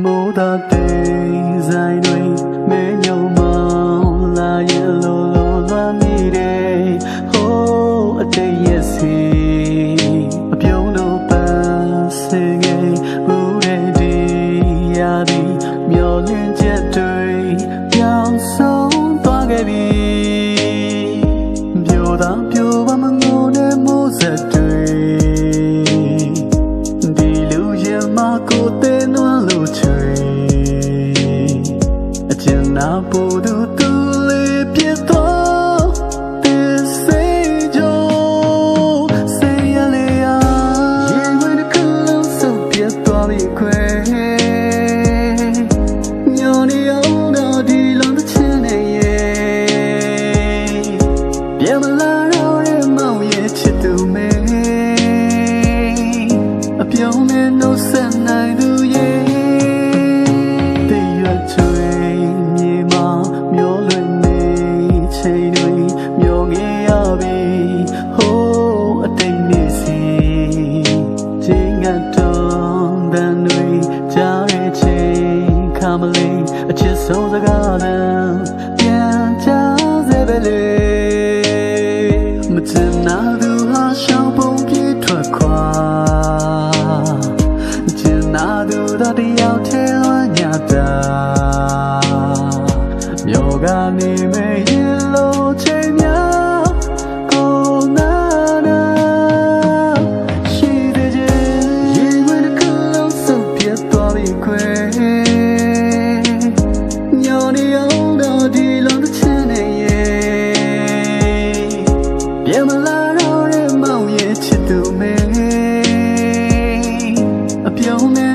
မိုးသာတိမ်ဆိုင်တွေမဲညုံမောင်းလာရင်လိုလိုလွမ်းမိတယ်ဟိုးအတိတ်ရဲ့စီအပြုံးတို့ပန်းစင်ငယ်ဘူးတဲ့ဒီရာဒီမျောလင်းချက်တွေပြောင်းဆုံးသွားခဲ့ပြီပြိုသာပြိုပါမငိုနဲ့မိုးဆက်တွေဒီလူရဲ့မကိုတဲ့နွမ်းလို့ချွေအကျဉ်းနာပို့သူလေးပြတ်သွားတဲ့စိတ်ကြောစိတ်ရလေရရင်ဝင်တစ်ခုလုံးစုပ်ပြတ်သွားပြီခွဲညောနေအောင်တော့ဒီလုံးတစ်ချင်းနဲ့ရဲ့ပြန်မလာတော့ရဲ့မောင်ရဲ့ချစ်သူမဲအပြုံးနဲ့နှုတ်ဆက်နိုင်သူရဲ့တည်ရွယ်ချွေမြေမှာမျောလွင်နေချိန်တွေမျောငယ်ရပြီဟိုးအတိတ်နေစီချိန်ငတ်တော်တန်တွေကြားရဲ့ချိန်ခါမလေးအချစ်ဆုံးစကားနဲ့ပြန်ချစေပဲလေမချင်နာသူဟာရှောင်းပုံပြေးထွက်ခွာချင်နာသူတော့တယောက်ထဲလွှမ်းညတာမြောကနေမေးရင်လို့ချိန်များကိုနာနာရှိတဲ့ရင်ဝင်တစ်ခုလုံးစုပ်ပြတ်သွားပြီခွဲညောနေအောင်တော့ဒီလုံးတစ်ချင်းနဲ့ရဲ့ပြန်မလာတော့တဲ့မောင်ရဲ့ချစ်သူမဲအပြုံးနဲ့